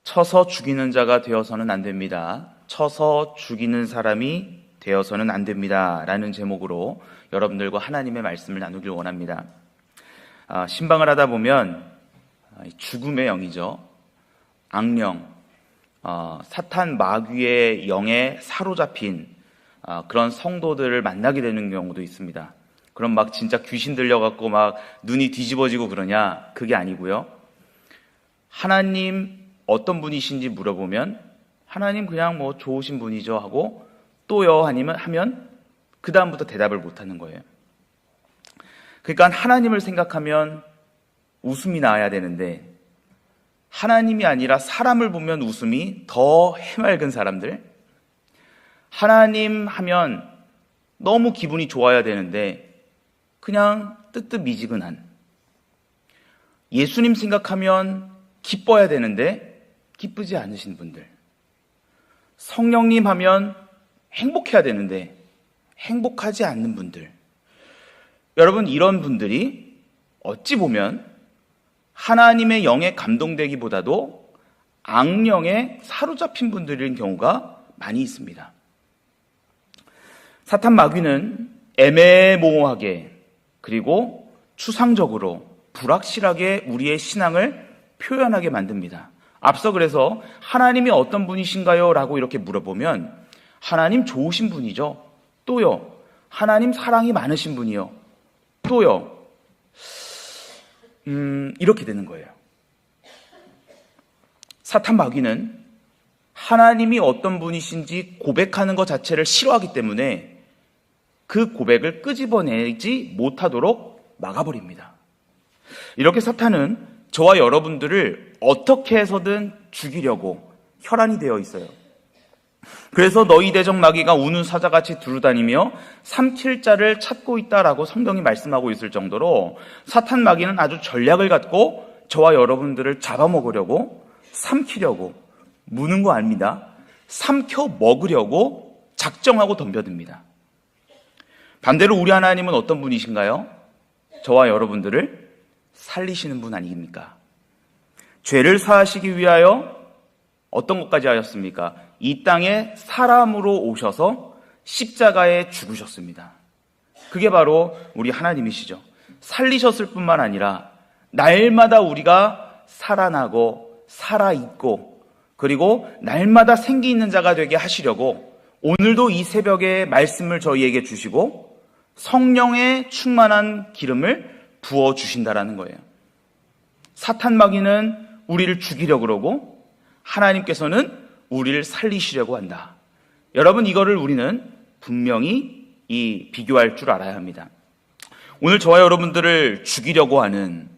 쳐서 죽이는 자가 되어서는 안 됩니다. 쳐서 죽이는 사람이 되어서는 안 됩니다. 라는 제목으로 여러분들과 하나님의 말씀을 나누길 원합니다. 신방을 하다 보면 죽음의 영이죠. 악령, 사탄 마귀의 영에 사로잡힌 그런 성도들을 만나게 되는 경우도 있습니다. 그럼 막 진짜 귀신 들려갖고 막 눈이 뒤집어지고 그러냐? 그게 아니고요. 하나님 어떤 분이신지 물어보면 하나님 그냥 뭐 좋으신 분이죠 하고 또요 하면 그 다음부터 대답을 못하는 거예요. 그러니까 하나님을 생각하면 웃음이 나와야 되는데 하나님이 아니라 사람을 보면 웃음이 더 해맑은 사람들, 하나님 하면 너무 기분이 좋아야 되는데 그냥 뜨뜻미지근한, 예수님 생각하면 기뻐야 되는데 기쁘지 않으신 분들, 성령님 하면 행복해야 되는데 행복하지 않는 분들, 여러분 이런 분들이 어찌 보면 하나님의 영에 감동되기보다도 악령에 사로잡힌 분들인 경우가 많이 있습니다. 사탄 마귀는 애매모호하게 그리고 추상적으로 불확실하게 우리의 신앙을 표현하게 만듭니다. 앞서 그래서 하나님이 어떤 분이신가요? 라고 이렇게 물어보면 하나님 좋으신 분이죠. 또요. 하나님 사랑이 많으신 분이요. 또요. 이렇게 되는 거예요. 사탄 마귀는 하나님이 어떤 분이신지 고백하는 것 자체를 싫어하기 때문에 그 고백을 끄집어내지 못하도록 막아버립니다. 이렇게 사탄은 저와 여러분들을 어떻게 해서든 죽이려고 혈안이 되어 있어요. 그래서 너희 대적 마귀가 우는 사자같이 두루다니며 삼킬 자를 찾고 있다라고 성경이 말씀하고 있을 정도로 사탄 마귀는 아주 전략을 갖고 저와 여러분들을 잡아먹으려고, 삼키려고, 무는 거 아닙니다. 삼켜 먹으려고 작정하고 덤벼듭니다. 반대로 우리 하나님은 어떤 분이신가요? 저와 여러분들을 살리시는 분 아닙니까? 죄를 사하시기 위하여 어떤 것까지 하셨습니까? 이 땅에 사람으로 오셔서 십자가에 죽으셨습니다. 그게 바로 우리 하나님이시죠. 살리셨을 뿐만 아니라 날마다 우리가 살아나고 살아있고 그리고 날마다 생기 있는 자가 되게 하시려고 오늘도 이 새벽에 말씀을 저희에게 주시고 성령의 충만한 기름을 부어주신다라는 거예요. 사탄 마귀는 우리를 죽이려고 그러고 하나님께서는 우리를 살리시려고 한다. 여러분 이거를 우리는 분명히 비교할 줄 알아야 합니다. 오늘 저와 여러분들을 죽이려고 하는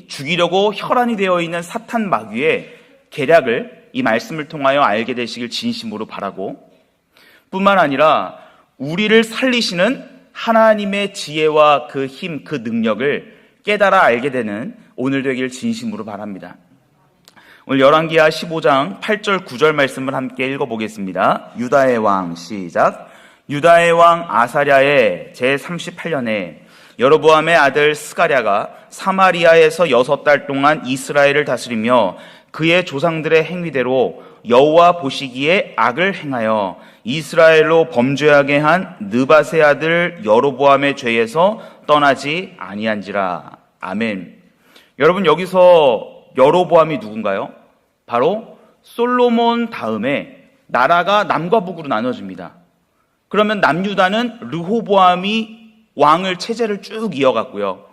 죽이려고 혈안이 되어 있는 사탄 마귀의 계략을 이 말씀을 통하여 알게 되시길 진심으로 바라고 뿐만 아니라 우리를 살리시는 하나님의 지혜와 그 힘, 그 능력을 깨달아 알게 되는 오늘 되길 진심으로 바랍니다. 오늘 열왕기하 15장 8절 9절 말씀을 함께 읽어보겠습니다. 유다의 왕 시작. 유다의 왕 아사랴의 제38년에 여로보암의 아들 스가랴가 사마리아에서 6달 동안 이스라엘을 다스리며 그의 조상들의 행위대로 여호와 보시기에 악을 행하여 이스라엘로 범죄하게 한 느밧의 아들 여로보암의 죄에서 떠나지 아니한지라. 아멘. 여러분 여기서 여로보암이 누군가요? 바로 솔로몬 다음에 나라가 남과 북으로 나눠집니다. 그러면 남유다는 르호보암이 왕을 체제를 쭉 이어갔고요.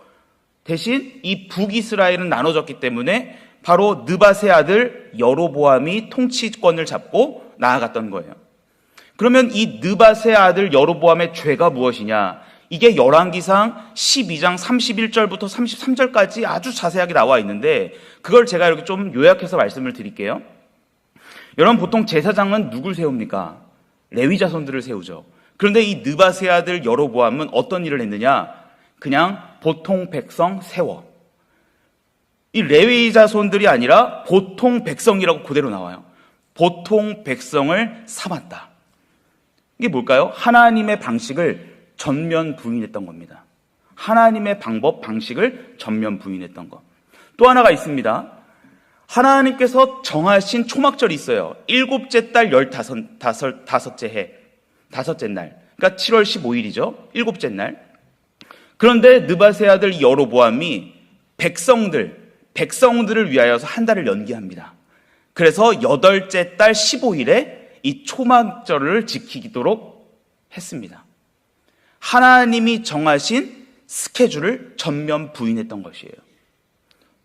대신 이 북이스라엘은 나눠졌기 때문에 바로 느밧의 아들 여로보암이 통치권을 잡고 나아갔던 거예요. 그러면 이 느밧의 아들 여로보암의 죄가 무엇이냐? 이게 열왕기상 12장 31절부터 33절까지 아주 자세하게 나와 있는데 그걸 제가 이렇게 좀 요약해서 말씀을 드릴게요. 여러분 보통 제사장은 누굴 세웁니까? 레위 자손들을 세우죠. 그런데 이 느밧의 아들 여로보암은 어떤 일을 했느냐? 그냥 보통 백성 세워. 이 레위 자손들이 아니라 보통 백성이라고 그대로 나와요. 보통 백성을 삼았다. 이게 뭘까요? 하나님의 방식을 전면 부인했던 겁니다. 하나님의 방법, 방식을 전면 부인했던 것. 또 하나가 있습니다. 하나님께서 정하신 초막절이 있어요. 일곱째 달 15째 해, 다섯째 날. 그러니까 7월 15일이죠. 일곱째 날. 그런데 느밧의 아들 여로보암이 백성들을 위하여서 한 달을 연기합니다. 그래서 8째 달 15일에 이 초막절을 지키도록 했습니다. 하나님이 정하신 스케줄을 전면 부인했던 것이에요.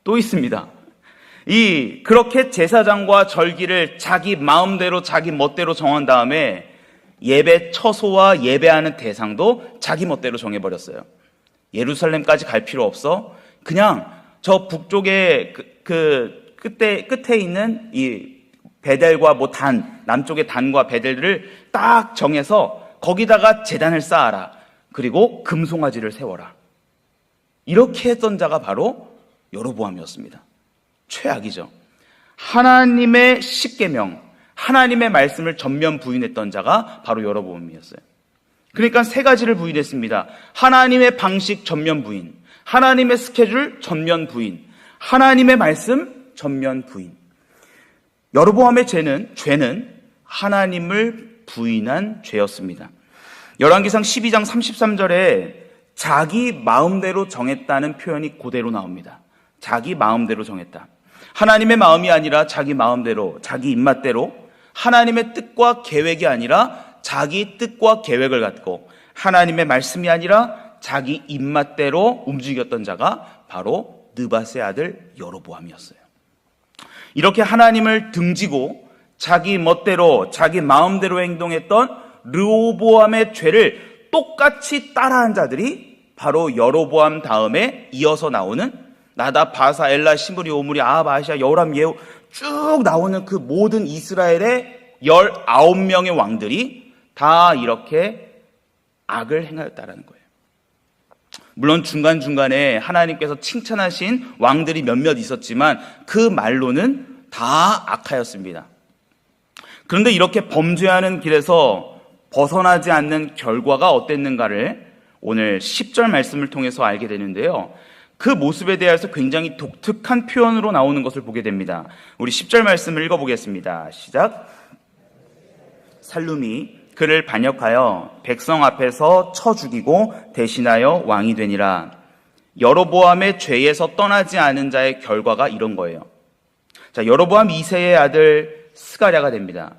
또 있습니다. 그렇게 제사장과 절기를 자기 마음대로 자기 멋대로 정한 다음에 예배 처소와 예배하는 대상도 자기 멋대로 정해버렸어요. 예루살렘까지 갈 필요 없어. 그냥 저 북쪽에 끝에 있는 이 베델과 남쪽의 단과 베델을 딱 정해서 거기다가 제단을 쌓아라. 그리고 금송아지를 세워라. 이렇게 했던 자가 바로 여로보암이었습니다. 최악이죠. 하나님의 십계명, 하나님의 말씀을 전면 부인했던 자가 바로 여로보암이었어요. 그러니까 3가지를 부인했습니다. 하나님의 방식 전면 부인, 하나님의 스케줄 전면 부인, 하나님의 말씀 전면 부인. 여로보암의 죄는 하나님을 부인한 죄였습니다. 열왕기상 12장 33절에 자기 마음대로 정했다는 표현이 그대로 나옵니다. 자기 마음대로 정했다. 하나님의 마음이 아니라 자기 마음대로, 자기 입맛대로, 하나님의 뜻과 계획이 아니라 자기 뜻과 계획을 갖고, 하나님의 말씀이 아니라 자기 입맛대로 움직였던 자가 바로 느밧의 아들 여로보암이었어요. 이렇게 하나님을 등지고 자기 멋대로 자기 마음대로 행동했던 르호보암의 죄를 똑같이 따라한 자들이 바로 여로보암 다음에 이어서 나오는 나답, 바사, 엘라, 시므리, 오므리, 아합, 아시아, 여호람, 예후 쭉 나오는 그 모든 이스라엘의 19명의 왕들이 다 이렇게 악을 행하였다라는 거예요. 물론 중간중간에 하나님께서 칭찬하신 왕들이 몇몇 있었지만 그 말로는 다 악하였습니다. 그런데 이렇게 범죄하는 길에서 벗어나지 않는 결과가 어땠는가를 오늘 10절 말씀을 통해서 알게 되는데요. 그 모습에 대해서 굉장히 독특한 표현으로 나오는 것을 보게 됩니다. 우리 10절 말씀을 읽어보겠습니다. 시작. 살룸이 그를 반역하여 백성 앞에서 쳐 죽이고 대신하여 왕이 되니라. 여로보암의 죄에서 떠나지 않은 자의 결과가 이런 거예요. 자, 여로보암 2세의 아들 스가랴가 됩니다.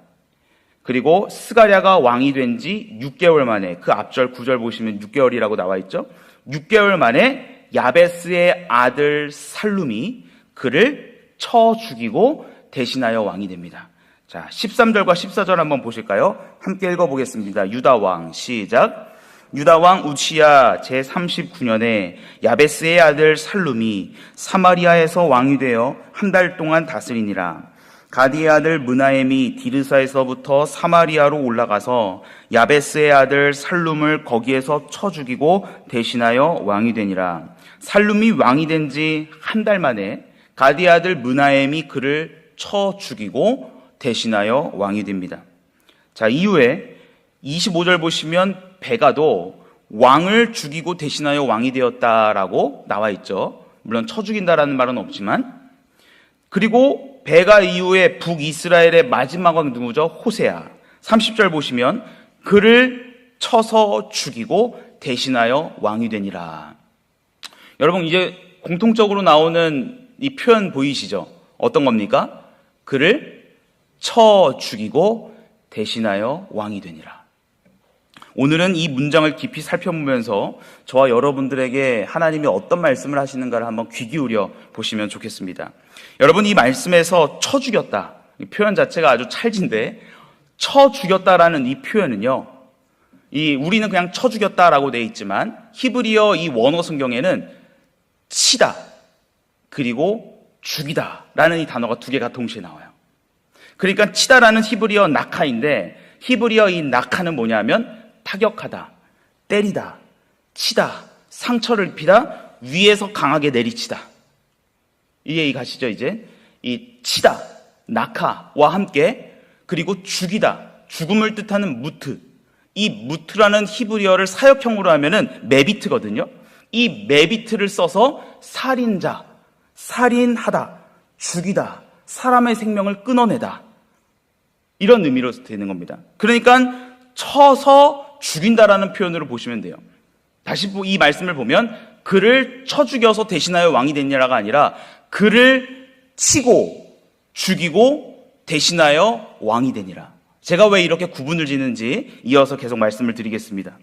그리고 스가랴가 왕이 된 지 6개월 만에, 그 앞절 9절 보시면 6개월이라고 나와 있죠. 6개월 만에 야베스의 아들 살룸이 그를 쳐 죽이고 대신하여 왕이 됩니다. 자, 13절과 14절 한번 보실까요? 함께 읽어보겠습니다. 유다왕 시작. 유다왕 우시야 제39년에 야베스의 아들 살룸이 사마리아에서 왕이 되어 한 달 동안 다스리니라. 가디의 아들 므나엠이 디르사에서부터 사마리아로 올라가서 야베스의 아들 살룸을 거기에서 쳐 죽이고 대신하여 왕이 되니라. 살룸이 왕이 된 지 한 달 만에 가디의 아들 므나엠이 그를 쳐 죽이고 대신하여 왕이 됩니다. 자, 이후에 25절 보시면 베가도 왕을 죽이고 대신하여 왕이 되었다라고 나와 있죠. 물론 쳐 죽인다라는 말은 없지만. 그리고 베가 이후에 북이스라엘의 마지막 왕 누구죠? 호세아. 30절 보시면 그를 쳐서 죽이고 대신하여 왕이 되니라. 여러분, 이제 공통적으로 나오는 이 표현 보이시죠? 어떤 겁니까? 그를 쳐 죽이고 대신하여 왕이 되니라. 오늘은 이 문장을 깊이 살펴보면서 저와 여러분들에게 하나님이 어떤 말씀을 하시는가를 한번 귀 기울여 보시면 좋겠습니다. 여러분, 이 말씀에서 쳐 죽였다, 이 표현 자체가 아주 찰진데, 쳐 죽였다라는 이 표현은요, 우리는 그냥 쳐 죽였다라고 되어 있지만 히브리어 이 원어 성경에는 치다 그리고 죽이다라는 이 단어가 2개가 동시에 나와요. 그러니까 치다라는 히브리어 낙하인데, 히브리어 이 낙하는 뭐냐면 타격하다, 때리다, 치다, 상처를 입히다, 위에서 강하게 내리치다. 이해 가시죠? 이제 이 치다, 낙하와 함께, 그리고 죽이다, 죽음을 뜻하는 무트. 이 무트라는 히브리어를 사역형으로 하면은 메비트거든요. 이 메비트를 써서 살인자, 살인하다, 죽이다, 사람의 생명을 끊어내다. 이런 의미로 되는 겁니다. 그러니까 쳐서 죽인다라는 표현으로 보시면 돼요. 다시 이 말씀을 보면 그를 쳐 죽여서 대신하여 왕이 됐냐가 아니라 그를 치고 죽이고 대신하여 왕이 되니라. 제가 왜 이렇게 구분을 짓는지 이어서 계속 말씀을 드리겠습니다.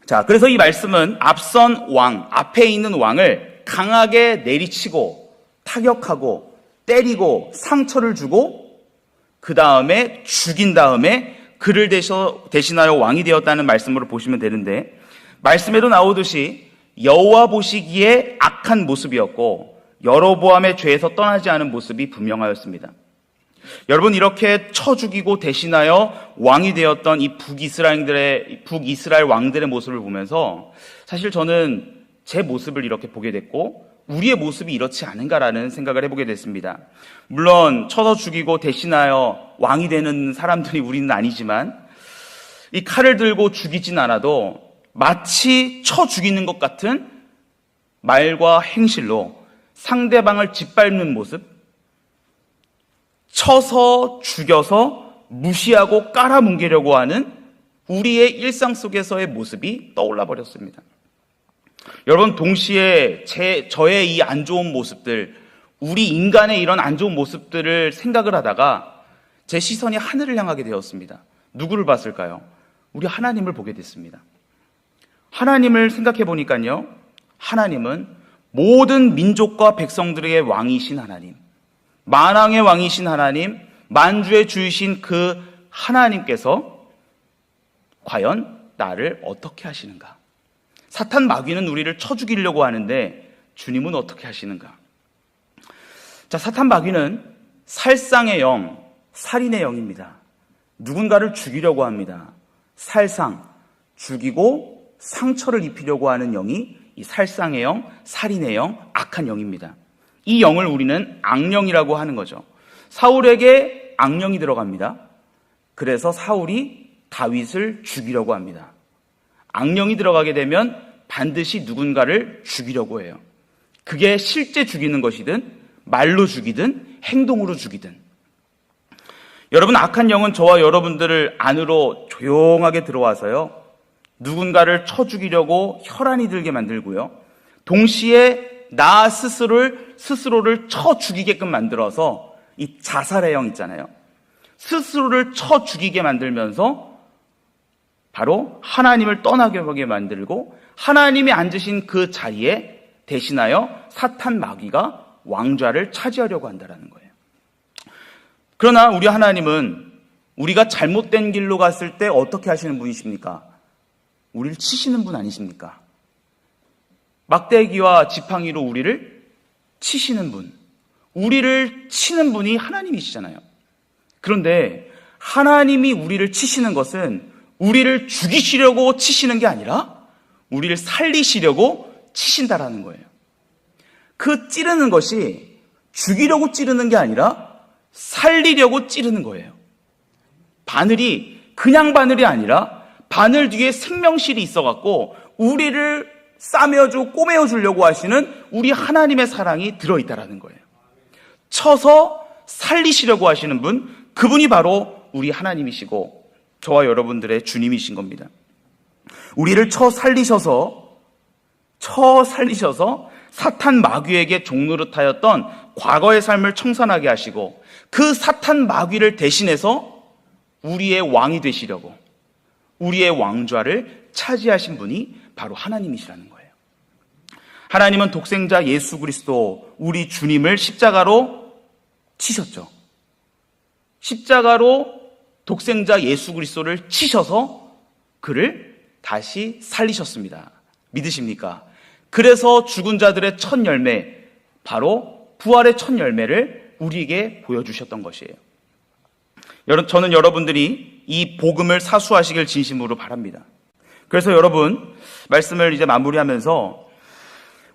자, 그래서 이 말씀은 앞선 왕, 앞에 있는 왕을 강하게 내리치고 타격하고 때리고 상처를 주고 그 다음에 죽인 다음에 그를 대신하여 왕이 되었다는 말씀으로 보시면 되는데, 말씀에도 나오듯이 여호와 보시기에 악한 모습이었고 여로보암의 죄에서 떠나지 않은 모습이 분명하였습니다. 여러분, 이렇게 쳐 죽이고 대신하여 왕이 되었던 이 북이스라엘 왕들의 모습을 보면서 사실 저는 제 모습을 이렇게 보게 됐고 우리의 모습이 이렇지 않은가라는 생각을 해보게 됐습니다. 물론 쳐서 죽이고 대신하여 왕이 되는 사람들이 우리는 아니지만 이 칼을 들고 죽이진 않아도 마치 쳐 죽이는 것 같은 말과 행실로 상대방을 짓밟는 모습, 쳐서 죽여서 무시하고 깔아뭉개려고 하는 우리의 일상 속에서의 모습이 떠올라 버렸습니다. 여러분, 동시에 저의 이 안 좋은 모습들, 우리 인간의 이런 안 좋은 모습들을 생각을 하다가 제 시선이 하늘을 향하게 되었습니다. 누구를 봤을까요? 우리 하나님을 보게 됐습니다. 하나님을 생각해 보니까요, 하나님은 모든 민족과 백성들의 왕이신 하나님, 만왕의 왕이신 하나님, 만주의 주이신 그 하나님께서 과연 나를 어떻게 하시는가? 사탄 마귀는 우리를 쳐 죽이려고 하는데 주님은 어떻게 하시는가? 자, 사탄 마귀는 살상의 영, 살인의 영입니다. 누군가를 죽이려고 합니다. 살상, 죽이고 상처를 입히려고 하는 영이 이 살상의 영, 살인의 영, 악한 영입니다. 이 영을 우리는 악령이라고 하는 거죠. 사울에게 악령이 들어갑니다. 그래서 사울이 다윗을 죽이려고 합니다. 악령이 들어가게 되면 반드시 누군가를 죽이려고 해요. 그게 실제 죽이는 것이든 말로 죽이든 행동으로 죽이든. 여러분, 악한 영은 저와 여러분들을 안으로 조용하게 들어와서요, 누군가를 쳐 죽이려고 혈안이 들게 만들고요, 동시에 나 스스로를 쳐 죽이게끔 만들어서 이 자살의 영 있잖아요. 스스로를 쳐 죽이게 만들면서 바로 하나님을 떠나게 하게 만들고 하나님이 앉으신 그 자리에 대신하여 사탄 마귀가 왕좌를 차지하려고 한다는 거예요. 그러나 우리 하나님은 우리가 잘못된 길로 갔을 때 어떻게 하시는 분이십니까? 우리를 치시는 분 아니십니까? 막대기와 지팡이로 우리를 치시는 분, 우리를 치는 분이 하나님이시잖아요. 그런데 하나님이 우리를 치시는 것은 우리를 죽이시려고 치시는 게 아니라 우리를 살리시려고 치신다라는 거예요. 그 찌르는 것이 죽이려고 찌르는 게 아니라 살리려고 찌르는 거예요. 바늘이 그냥 바늘이 아니라 바늘 뒤에 생명실이 있어갖고 우리를 싸매어주고 꼬매어주려고 하시는 우리 하나님의 사랑이 들어있다라는 거예요. 쳐서 살리시려고 하시는 분, 그분이 바로 우리 하나님이시고 저와 여러분들의 주님이신 겁니다. 우리를 쳐 살리셔서 사탄 마귀에게 종노릇하였던 과거의 삶을 청산하게 하시고 그 사탄 마귀를 대신해서 우리의 왕이 되시려고 우리의 왕좌를 차지하신 분이 바로 하나님이시라는 거예요. 하나님은 독생자 예수 그리스도 우리 주님을 십자가로 치셨죠. 십자가로 독생자 예수 그리스도를 치셔서 그를 다시 살리셨습니다. 믿으십니까? 그래서 죽은 자들의 첫 열매, 바로 부활의 첫 열매를 우리에게 보여주셨던 것이에요. 저는 여러분들이 이 복음을 사수하시길 진심으로 바랍니다. 그래서 여러분, 말씀을 이제 마무리하면서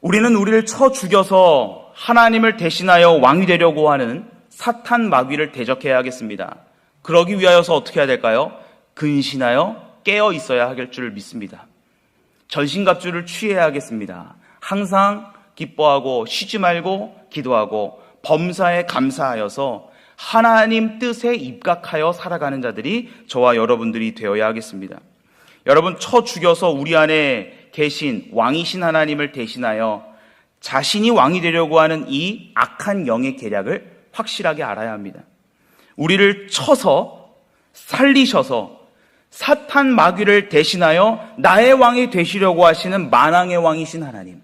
우리는 우리를 쳐 죽여서 하나님을 대신하여 왕이 되려고 하는 사탄 마귀를 대적해야 하겠습니다. 그러기 위하여서 어떻게 해야 될까요? 근신하여 깨어 있어야 할 줄 믿습니다. 전신갑주를 취해야 하겠습니다. 항상 기뻐하고 쉬지 말고 기도하고 범사에 감사하여서 하나님 뜻에 입각하여 살아가는 자들이 저와 여러분들이 되어야 하겠습니다. 여러분, 쳐 죽여서 우리 안에 계신 왕이신 하나님을 대신하여 자신이 왕이 되려고 하는 이 악한 영의 계략을 확실하게 알아야 합니다. 우리를 쳐서 살리셔서 사탄 마귀를 대신하여 나의 왕이 되시려고 하시는 만왕의 왕이신 하나님,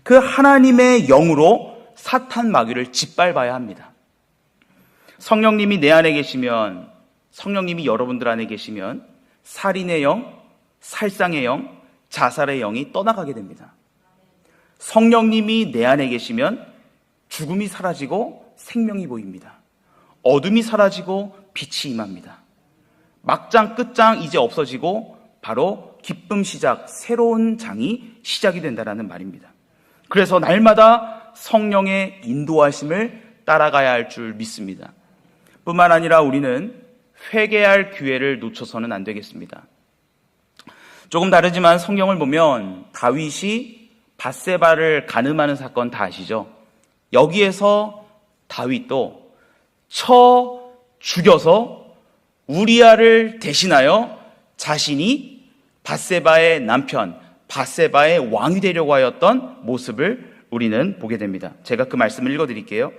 그 하나님의 영으로 사탄 마귀를 짓밟아야 합니다. 성령님이 내 안에 계시면, 성령님이 여러분들 안에 계시면 살인의 영, 살상의 영, 자살의 영이 떠나가게 됩니다. 성령님이 내 안에 계시면 죽음이 사라지고 생명이 보입니다. 어둠이 사라지고 빛이 임합니다. 막장 끝장 이제 없어지고 바로 기쁨 시작, 새로운 장이 시작이 된다는 말입니다. 그래서 날마다 성령의 인도하심을 따라가야 할 줄 믿습니다. 뿐만 아니라 우리는 회개할 기회를 놓쳐서는 안 되겠습니다. 조금 다르지만 성경을 보면 다윗이 밧세바를 간음하는 사건 다 아시죠? 여기에서 다윗도 쳐 죽여서 우리아를 대신하여 자신이 밧세바의 남편, 밧세바의 왕이 되려고 하였던 모습을 우리는 보게 됩니다. 제가 그 말씀을 읽어드릴게요.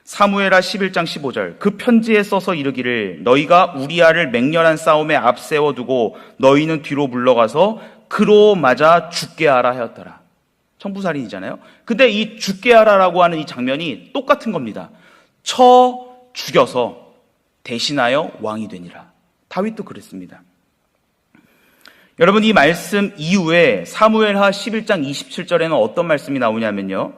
사무엘하 11장 15절, 그 편지에 써서 이르기를 너희가 우리아를 맹렬한 싸움에 앞세워두고 너희는 뒤로 물러가서 그로 맞아 죽게 하라 하였더라. 청부살인이잖아요. 근데 이 죽게 하라라고 하는 이 장면이 똑같은 겁니다. 쳐 죽여서 대신하여 왕이 되니라. 다윗도 그랬습니다. 여러분, 이 말씀 이후에 사무엘하 11장 27절에는 어떤 말씀이 나오냐면요,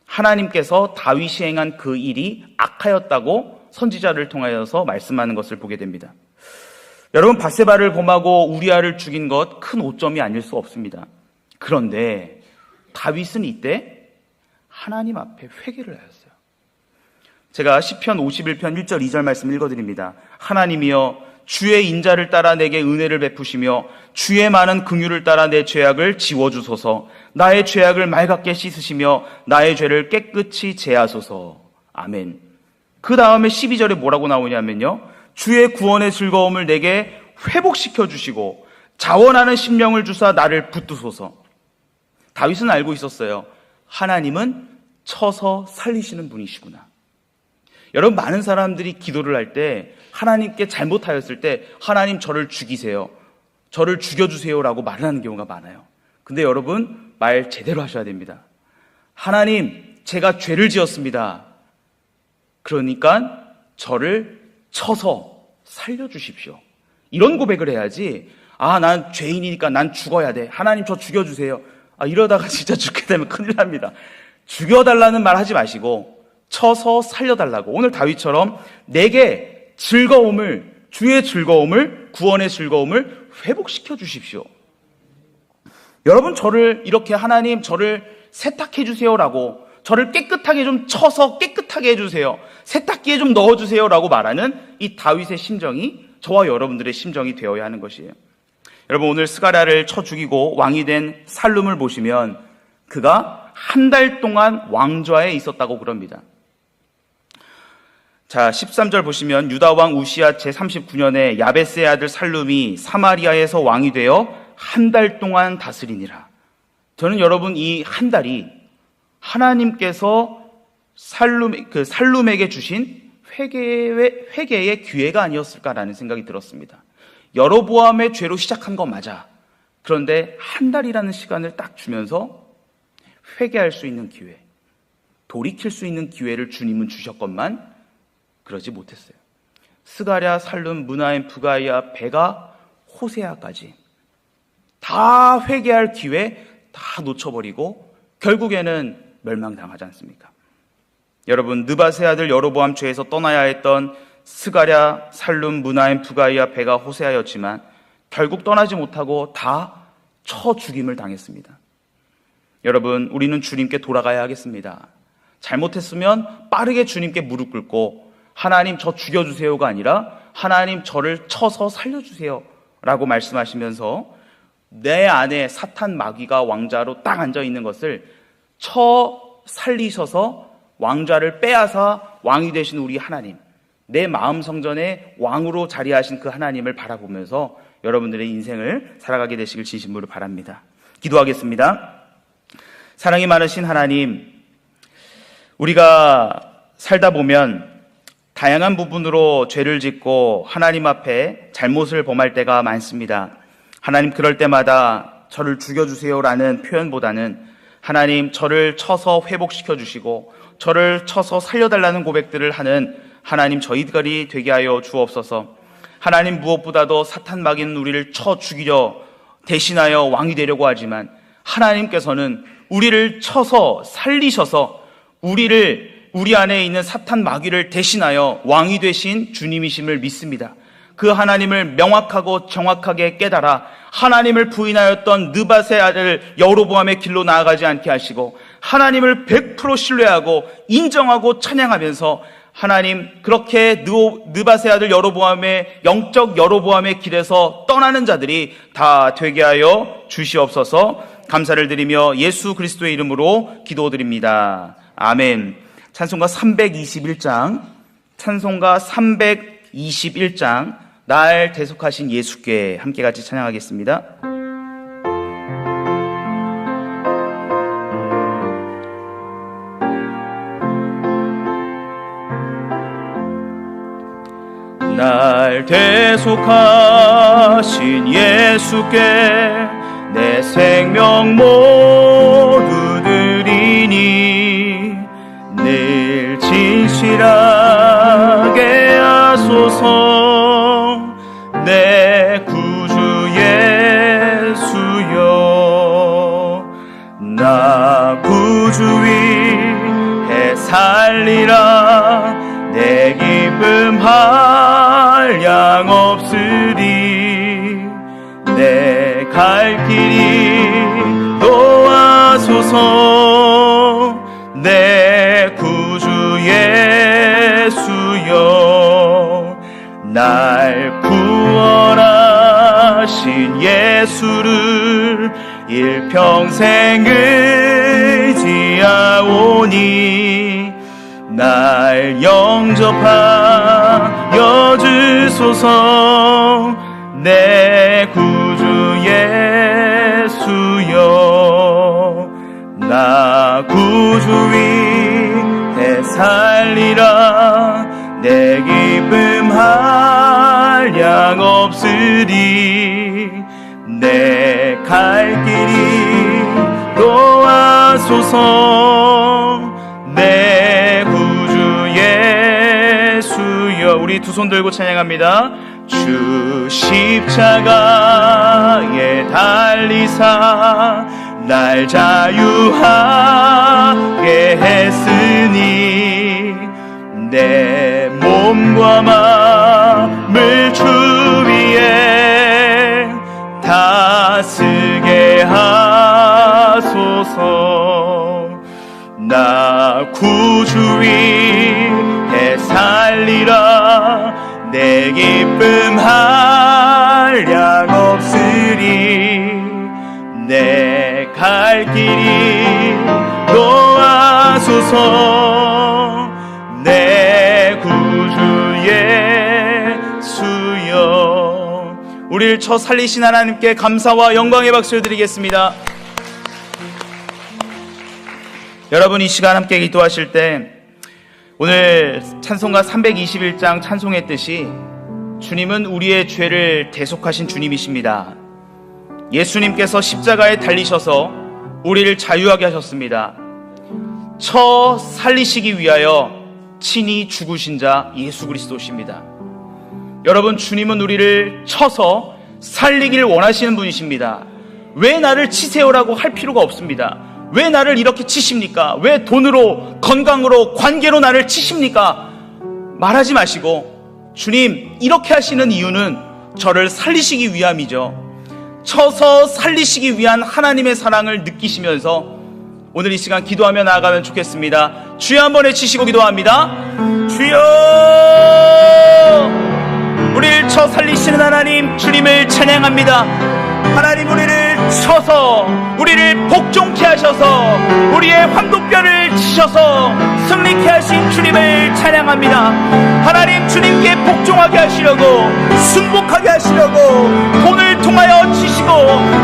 하나님께서 다윗이 행한 그 일이 악하였다고 선지자를 통하여서 말씀하는 것을 보게 됩니다. 여러분, 밧세바를 범하고 우리아를 죽인 것 큰 오점이 아닐 수 없습니다. 그런데 다윗은 이때 하나님 앞에 회개를 하였어요. 제가 시편 51편 1절 2절 말씀 읽어드립니다. 하나님이여 주의 인자를 따라 내게 은혜를 베푸시며 주의 많은 긍휼을 따라 내 죄악을 지워주소서. 나의 죄악을 맑게 씻으시며 나의 죄를 깨끗이 제하소서. 아멘. 그 다음에 12절에 뭐라고 나오냐면요, 주의 구원의 즐거움을 내게 회복시켜 주시고 자원하는 심령을 주사 나를 붙드소서. 다윗은 알고 있었어요. 하나님은 쳐서 살리시는 분이시구나. 여러분, 많은 사람들이 기도를 할 때 하나님께 잘못하였을 때 하나님 저를 죽이세요, 저를 죽여주세요라고 말을 하는 경우가 많아요. 근데 여러분, 말 제대로 하셔야 됩니다. 하나님, 제가 죄를 지었습니다. 그러니까 저를 쳐서 살려주십시오. 이런 고백을 해야지, 난 죄인이니까 난 죽어야 돼, 하나님 저 죽여주세요. 이러다가 진짜 죽게 되면 큰일 납니다. 죽여달라는 말 하지 마시고 쳐서 살려달라고, 오늘 다윗처럼 내게 즐거움을, 주의 즐거움을, 구원의 즐거움을 회복시켜 주십시오. 여러분, 저를 이렇게 하나님 저를 세탁해 주세요라고, 저를 깨끗하게 좀 쳐서 깨끗하게 해주세요, 세탁기에 좀 넣어주세요라고 말하는 이 다윗의 심정이 저와 여러분들의 심정이 되어야 하는 것이에요. 여러분, 오늘 스가랴를 쳐 죽이고 왕이 된 살룸을 보시면 그가 한 달 동안 왕좌에 있었다고 그럽니다. 자, 13절 보시면 유다 왕 우시야 제39년에 야베스의 아들 살룸이 사마리아에서 왕이 되어 한 달 동안 다스리니라. 저는 여러분, 이 한 달이 하나님께서 살룸에게 주신 회개의 기회가 아니었을까라는 생각이 들었습니다. 여로보암의 죄로 시작한 거 맞아. 그런데 한 달이라는 시간을 딱 주면서 회개할 수 있는 기회, 돌이킬 수 있는 기회를 주님은 주셨건만 그러지 못했어요. 스가랴, 살룸, 므나임, 부가이아, 베가, 호세아까지 다 회개할 기회 다 놓쳐버리고 결국에는 멸망당하지 않습니까? 여러분, 느밧의 아들 여로보암 죄에서 떠나야 했던 스가랴, 살룸, 므나임, 부가이아, 베가, 호세아였지만 결국 떠나지 못하고 다 쳐 죽임을 당했습니다. 여러분, 우리는 주님께 돌아가야 하겠습니다. 잘못했으면 빠르게 주님께 무릎 꿇고 하나님 저 죽여주세요가 아니라 하나님 저를 쳐서 살려주세요 라고 말씀하시면서 내 안에 사탄 마귀가 왕자로 딱 앉아있는 것을 쳐 살리셔서 왕좌를 빼앗아 왕이 되신 우리 하나님, 내 마음 성전에 왕으로 자리하신 그 하나님을 바라보면서 여러분들의 인생을 살아가게 되시길 진심으로 바랍니다. 기도하겠습니다. 사랑이 많으신 하나님, 우리가 살다 보면 다양한 부분으로 죄를 짓고 하나님 앞에 잘못을 범할 때가 많습니다. 하나님, 그럴 때마다 저를 죽여주세요라는 표현보다는 하나님, 저를 쳐서 회복시켜 주시고 저를 쳐서 살려달라는 고백들을 하는 하나님, 저희들이 되게 하여 주옵소서. 하나님, 무엇보다도 사탄 마귀는 우리를 쳐 죽이려 대신하여 왕이 되려고 하지만 하나님께서는 우리를 쳐서 살리셔서 우리 안에 있는 사탄 마귀를 대신하여 왕이 되신 주님이심을 믿습니다. 그 하나님을 명확하고 정확하게 깨달아 하나님을 부인하였던 느밧의 아들 여로보암의 길로 나아가지 않게 하시고 하나님을 100% 신뢰하고 인정하고 찬양하면서 하나님, 그렇게 느밧의 아들 여로보암의 영적 여로보암의 길에서 떠나는 자들이 다 되게 하여 주시옵소서. 감사를 드리며 예수 그리스도의 이름으로 기도드립니다. 아멘. 찬송가 321장, 찬송가 321장, 날 대속하신 예수께 함께 같이 찬양하겠습니다. 날 대속하신 예수께 내 생명 모두 드리니 늘 진실하게 하소서. 내 구주 예수여, 나 구주 위해 살리라. 내 기쁨 한량 없으리. 내 갈 길이 도와소서. 내 구주 예수여, 날 구원하신 예수를 일평생 의지하오니 날 영접하여 주소서. 내 구주 예수여, 나 구주 위해 살리라. 내 기쁨 한량 없으리. 내 갈 길이 도와소서. 내 구주 예수여. 우리 두 손 들고 찬양합니다. 주 십자가에 달리사 날 자유하게 했으니 내 몸과 마음을 주 위에 다스게 하소서. 나 구주 위해 살리라. 내 기쁨 한량 없으리. 내 갈 길이 도와소서. 내 구주 예수여. 우리를 쳐 살리신 하나님께 감사와 영광의 박수를 드리겠습니다. 여러분, 이 시간 함께 기도하실 때 오늘 찬송가 321장 찬송했듯이 주님은 우리의 죄를 대속하신 주님이십니다. 예수님께서 십자가에 달리셔서 우리를 자유하게 하셨습니다. 쳐 살리시기 위하여 친히 죽으신 자 예수 그리스도십니다. 여러분, 주님은 우리를 쳐서 살리기를 원하시는 분이십니다. 왜 나를 치세요라고 할 필요가 없습니다. 왜 나를 이렇게 치십니까? 왜 돈으로, 건강으로, 관계로 나를 치십니까? 말하지 마시고, 주님, 이렇게 하시는 이유는 저를 살리시기 위함이죠. 쳐서 살리시기 위한 하나님의 사랑을 느끼시면서 오늘 이 시간 기도하며 나아가면 좋겠습니다. 주여 한번 외치시고 기도합니다. 주여! 우리를 쳐 살리시는 하나님, 주님을 찬양합니다. 하나님, 우리를 쳐서 우리를 복종케 하셔서 우리의 황도뼈를 치셔서 승리케 하신 주님을 찬양합니다. 하나님, 주님께 복종하게 하시려고, 순복하게 하시려고 돈을 통하여 치시고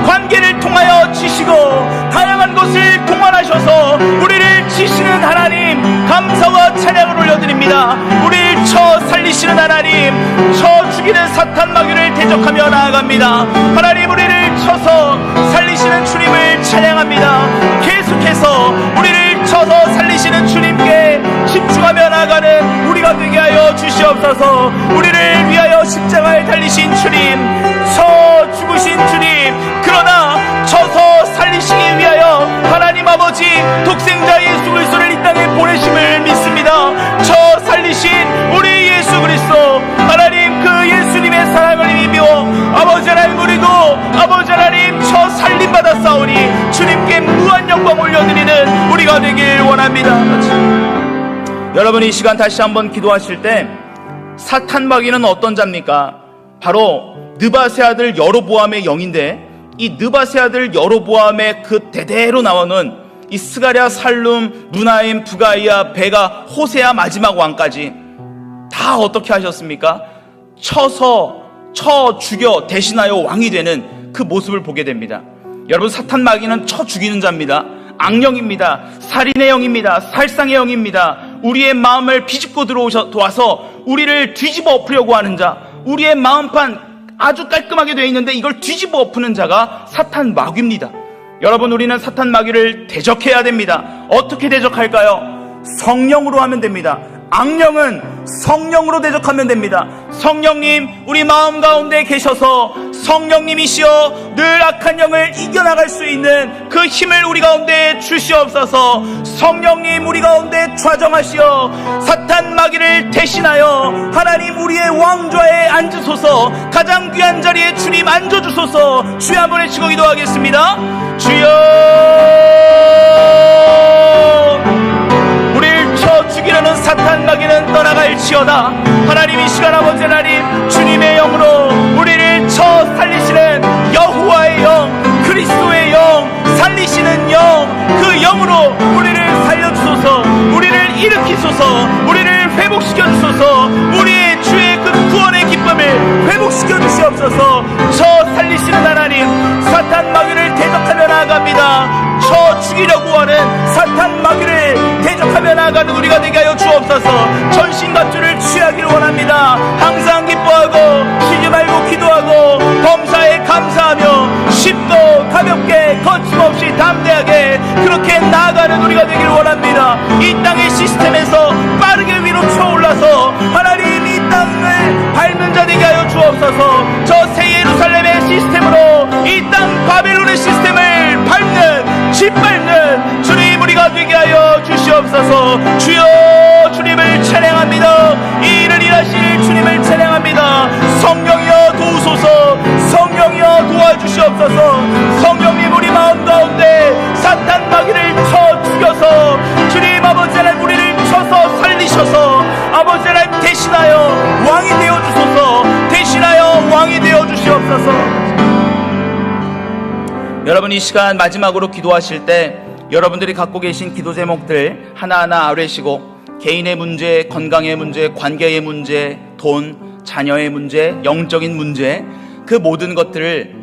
관계를 통하여 치시고 다양한 것을 동원하셔서 우리를 치시는 하나님, 감사와 찬양을 올려드립니다. 우리를 쳐 살리시는 하나님, 쳐 죽이는 사탄 마귀를 대적하며 나아갑니다. 하나님, 우리를 쳐서 살리시는 주님을 찬양합니다. 계속해서 우리를 쳐서 살리시는 주님께 집중하며 나아가는 우리가 되게 하여 주시옵소서. 우리를 위하여 십자가에 달리신 주님, 쳐 죽으신 주님, 그러나 쳐서 살리시기 위하여 하나님 아버지 독생자 예수 그리스도를 이 땅에 보내심을 믿습니다. 쳐 살리신 우리 예수 그리스도, 하나님, 그 예수님의 사랑을 힘입어 아버지 하나님, 우리도 아버지 하나님 쳐 살림받아 싸우니 주님께 무한 영광 올려드리는 우리가 되길 원합니다. 여러분, 이 시간 다시 한번 기도하실 때 사탄 마귀는 어떤 자입니까? 바로 느밧의 아들 여로보암의 영인데, 이 느밧의 아들 여로보암의 그 대대로 나오는 이 스가랴, 살룸, 루나임, 부가이야, 베가, 호세아 마지막 왕까지 다 어떻게 하셨습니까? 쳐 죽여 대신하여 왕이 되는 그 모습을 보게 됩니다. 여러분, 사탄 마귀는 쳐 죽이는 자입니다. 악령입니다. 살인의 영입니다. 살상의 영입니다. 우리의 마음을 비집고 들어와서 우리를 뒤집어 엎으려고 하는 자, 우리의 마음판 아주 깔끔하게 되어 있는데 이걸 뒤집어 엎는 자가 사탄 마귀입니다. 여러분, 우리는 사탄 마귀를 대적해야 됩니다. 어떻게 대적할까요? 성령으로 하면 됩니다. 악령은 성령으로 대적하면 됩니다. 성령님, 우리 마음 가운데 계셔서 성령님이시여 늘 악한 영을 이겨나갈 수 있는 그 힘을 우리 가운데 주시옵소서. 성령님, 우리 가운데 좌정하시어 사탄 마귀를 대신하여 하나님 우리의 왕좌에 앉으소서. 가장 귀한 자리에 주님 앉아주소서. 주여 한번 외치고 기도하겠습니다. 주여, 우리를 쳐 죽이려는 사탄 마귀는 떠나갈지어다. 하나님, 이 시간 아버지 하나님, 주님의 영으로 우리를 쳐 살리시는 여호와의 영, 그리스도의 영, 살리시는 영, 그 영으로 우리를 살려주소서. 우리를 일으키소서. 우리를 회복시켜주소서. 우리의 주의 그 구원의 기쁨을 회복시켜주시옵소서. 쳐 살리시는 하나님, 사탄 마귀를 대적하며 나아갑니다. 쳐 죽이려고 하는 사탄 마귀를 대적하며 나아가는 우리가 되게 하여 주옵소서. 전신갑주를 취하기를 원합니다. 항상 기뻐하고 쉬지 말고 기도하고 범사에 감사하며 쉽고 가볍게 거침없이 담대하게 그렇게 나아가는 우리가 되기를 원합니다. 이 땅의 시스템에서 빠르게 위로 쳐올라서 하나님 이 땅을 밟는 자 되게 하여 주옵소서. 저 새 예루살렘의 시스템으로 이 땅 바벨론의 시스템을 밟는, 짓밟는 주님 우리가 되게 하여 주시옵소서. 주여, 주님을 찬양합니다. 이 일을 일하실 주님을 찬양합니다. 성령이여 도우소서. 성령이여 도와주시옵소서. 성령님, 우리 마음 가운데 사탄 마귀를 쳐 죽여서 주님 아버지 하나님 우리를 쳐서 살리셔서 아버지 하나님 대신하여 왕이 되어주소서. 대신하여 왕이 되어주시옵소서. 여러분, 이 시간 마지막으로 기도하실 때 여러분들이 갖고 계신 기도 제목들 하나하나 아뢰시고 개인의 문제, 건강의 문제, 관계의 문제, 돈, 자녀의 문제, 영적인 문제, 그 모든 것들을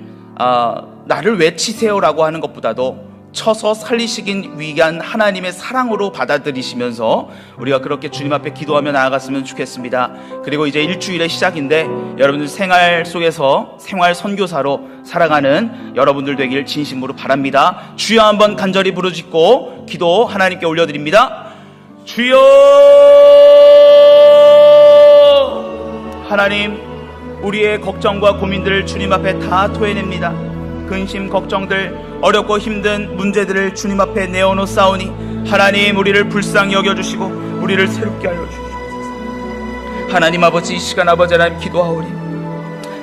나를 왜 치세요라고 하는 것보다도 쳐서 살리시긴 위한 하나님의 사랑으로 받아들이시면서 우리가 그렇게 주님 앞에 기도하며 나아갔으면 좋겠습니다. 그리고 이제 일주일의 시작인데 여러분들 생활 속에서 생활 선교사로 살아가는 여러분들 되길 진심으로 바랍니다. 주여 한번 간절히 부르짖고 기도 하나님께 올려드립니다. 주여, 하나님, 우리의 걱정과 고민들을 주님 앞에 다 토해냅니다. 근심, 걱정들, 어렵고 힘든 문제들을 주님 앞에 내어놓사오니 하나님 우리를 불쌍히 여겨주시고 우리를 새롭게 하여 주시옵소서. 하나님 아버지, 이 시간 아버지 하나님 기도하오리.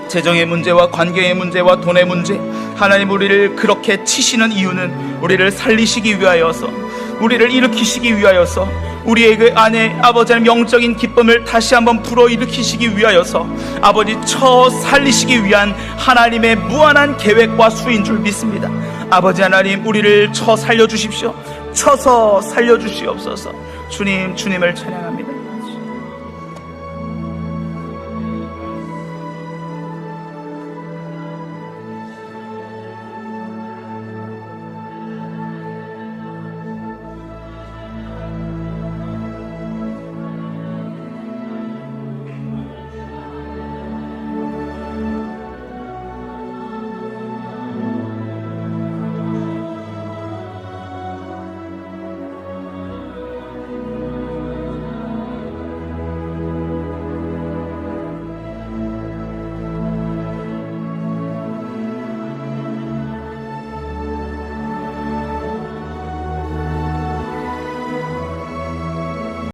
재정의 문제와 관계의 문제와 돈의 문제, 하나님 우리를 그렇게 치시는 이유는 우리를 살리시기 위하여서 우리를 일으키시기 위하여서 우리의 그 안에 아버지 하나님 영적인 기쁨을 다시 한번 불어일으키시기 위하여서 아버지 쳐 살리시기 위한 하나님의 무한한 계획과 수인 줄 믿습니다. 아버지 하나님 우리를 쳐 살려주십시오. 쳐서 살려주시옵소서. 주님, 주님을 찬양합니다.